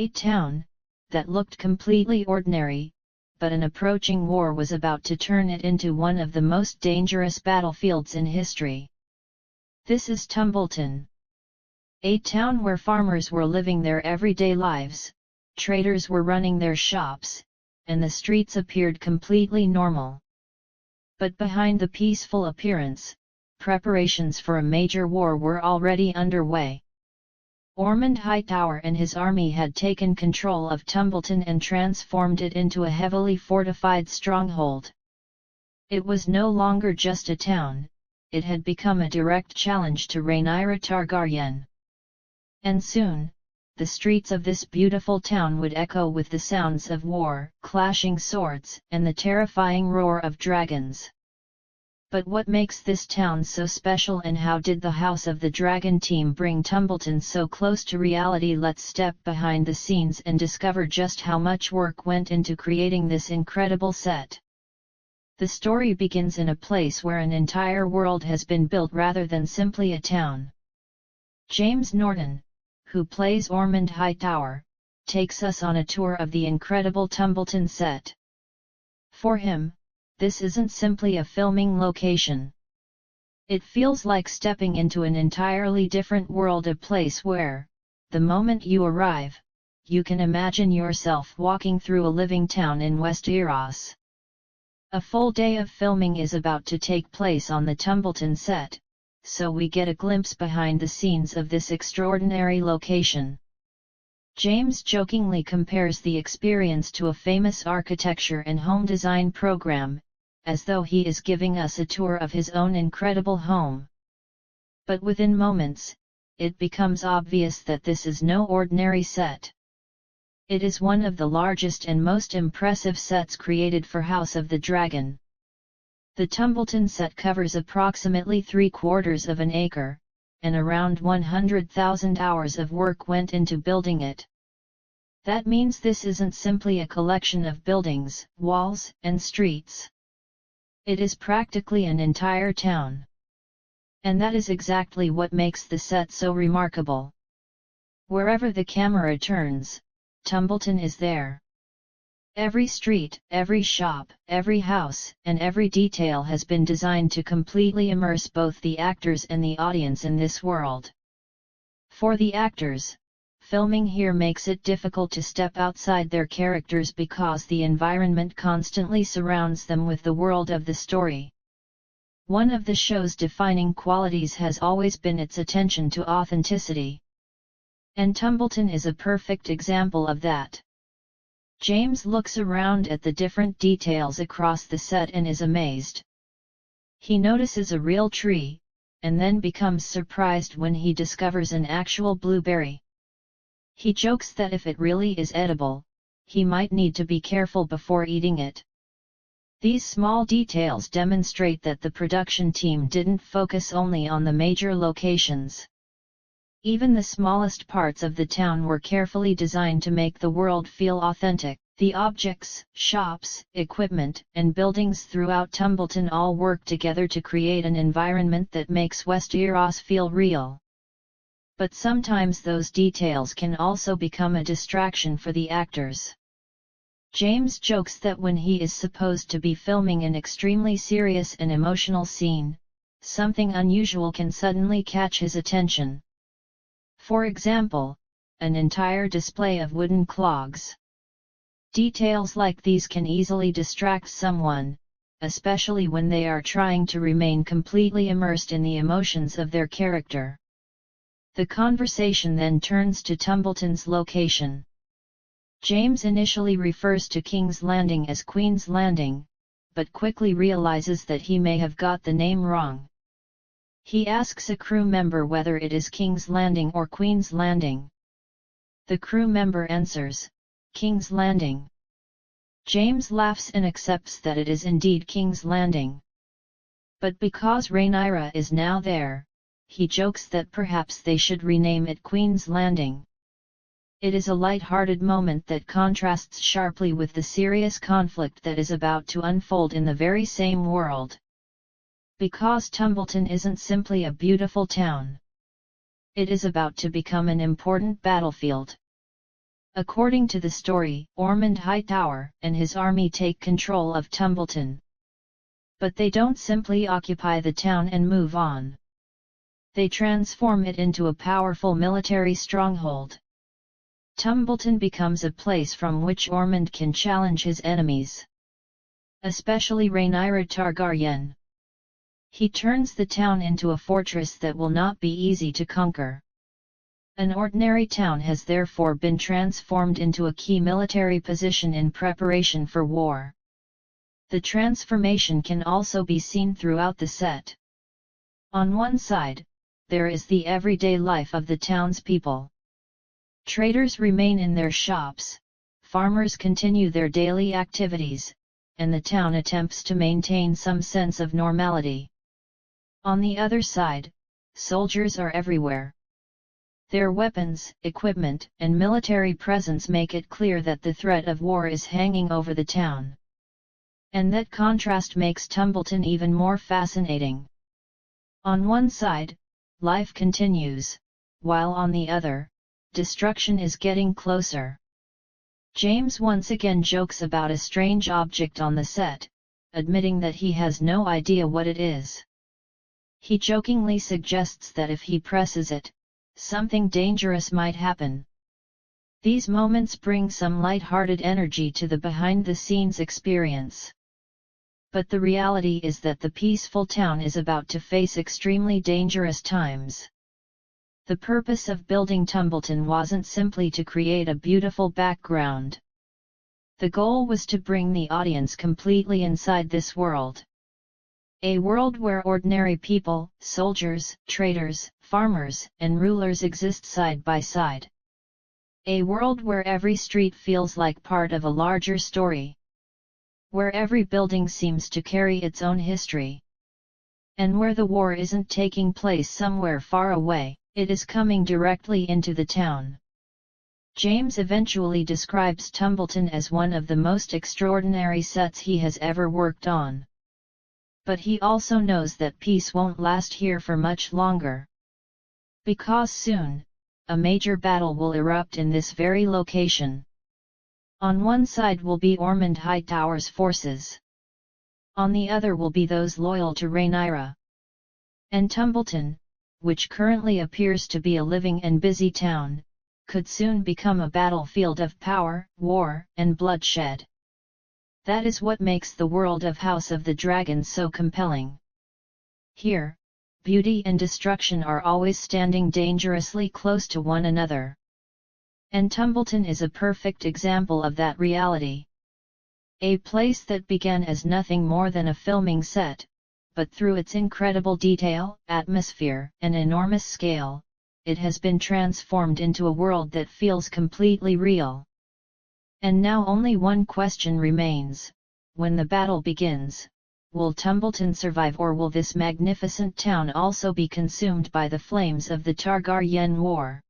A town that looked completely ordinary, but an approaching war was about to turn it into one of the most dangerous battlefields in history. This is Tumbleton. A town where farmers were living their everyday lives, traders were running their shops, and the streets appeared completely normal. But behind the peaceful appearance, preparations for a major war were already underway. Ormond Hightower and his army had taken control of Tumbleton and transformed it into a heavily fortified stronghold. It was no longer just a town, it had become a direct challenge to Rhaenyra Targaryen. And soon, the streets of this beautiful town would echo with the sounds of war, clashing swords, and the terrifying roar of dragons. But what makes this town so special, and how did the House of the Dragon team bring Tumbleton so close to reality? Let's step behind the scenes and discover just how much work went into creating this incredible set. The story begins in a place where an entire world has been built rather than simply a town. James Norton, who plays Ormond Hightower, takes us on a tour of the incredible Tumbleton set. For him, this isn't simply a filming location. It feels like stepping into an entirely different world, a place where, the moment you arrive, you can imagine yourself walking through a living town in Westeros. A full day of filming is about to take place on the Tumbleton set, so we get a glimpse behind the scenes of this extraordinary location. James jokingly compares the experience to a famous architecture and home design program, as though he is giving us a tour of his own incredible home. But within moments, it becomes obvious that this is no ordinary set. It is one of the largest and most impressive sets created for House of the Dragon. The Tumbleton set covers approximately 3/4 of an acre, and around 100,000 hours of work went into building it. That means this isn't simply a collection of buildings, walls, and streets. It is practically an entire town. And that is exactly what makes the set so remarkable. Wherever the camera turns, Tumbleton is there. Every street, every shop, every house, and every detail has been designed to completely immerse both the actors and the audience in this world. For the actors, filming here makes it difficult to step outside their characters because the environment constantly surrounds them with the world of the story. One of the show's defining qualities has always been its attention to authenticity. And Tumbleton is a perfect example of that. James looks around at the different details across the set and is amazed. He notices a real tree, and then becomes surprised when he discovers an actual blueberry. He jokes that if it really is edible, he might need to be careful before eating it. These small details demonstrate that the production team didn't focus only on the major locations. Even the smallest parts of the town were carefully designed to make the world feel authentic. The objects, shops, equipment, and buildings throughout Tumbleton all work together to create an environment that makes Westeros feel real. But sometimes those details can also become a distraction for the actors. James jokes that when he is supposed to be filming an extremely serious and emotional scene, something unusual can suddenly catch his attention. For example, an entire display of wooden clogs. Details like these can easily distract someone, especially when they are trying to remain completely immersed in the emotions of their character. The conversation then turns to Tumbleton's location. James initially refers to King's Landing as Queen's Landing, but quickly realizes that he may have got the name wrong. He asks a crew member whether it is King's Landing or Queen's Landing. The crew member answers, King's Landing. James laughs and accepts that it is indeed King's Landing. But because Rhaenyra is now there, he jokes that perhaps they should rename it Queen's Landing. It is a light-hearted moment that contrasts sharply with the serious conflict that is about to unfold in the very same world. Because Tumbleton isn't simply a beautiful town. It is about to become an important battlefield. According to the story, Ormond Hightower and his army take control of Tumbleton. But they don't simply occupy the town and move on. They transform it into a powerful military stronghold. Tumbleton becomes a place from which Ormond can challenge his enemies, especially Rhaenyra Targaryen. He turns the town into a fortress that will not be easy to conquer. An ordinary town has therefore been transformed into a key military position in preparation for war. The transformation can also be seen throughout the set. On one side, there is the everyday life of the townspeople. Traders remain in their shops, farmers continue their daily activities, and the town attempts to maintain some sense of normality. On the other side, soldiers are everywhere. Their weapons, equipment, and military presence make it clear that the threat of war is hanging over the town. And that contrast makes Tumbleton even more fascinating. On one side, life continues, while on the other, destruction is getting closer. James once again jokes about a strange object on the set, admitting that he has no idea what it is. He jokingly suggests that if he presses it, something dangerous might happen. These moments bring some light-hearted energy to the behind-the-scenes experience. But the reality is that the peaceful town is about to face extremely dangerous times. The purpose of building Tumbleton wasn't simply to create a beautiful background. The goal was to bring the audience completely inside this world. A world where ordinary people, soldiers, traders, farmers, and rulers exist side by side. A world where every street feels like part of a larger story. Where every building seems to carry its own history. And where the war isn't taking place somewhere far away, it is coming directly into the town. James eventually describes Tumbleton as one of the most extraordinary sets he has ever worked on. But he also knows that peace won't last here for much longer. Because soon, a major battle will erupt in this very location. On one side will be Ormond Hightower's forces. On the other will be those loyal to Rhaenyra. And Tumbleton, which currently appears to be a living and busy town, could soon become a battlefield of power, war, and bloodshed. That is what makes the world of House of the Dragon so compelling. Here, beauty and destruction are always standing dangerously close to one another. And Tumbleton is a perfect example of that reality. A place that began as nothing more than a filming set, but through its incredible detail, atmosphere, and enormous scale, it has been transformed into a world that feels completely real. And now only one question remains: when the battle begins, will Tumbleton survive, or will this magnificent town also be consumed by the flames of the Targaryen War?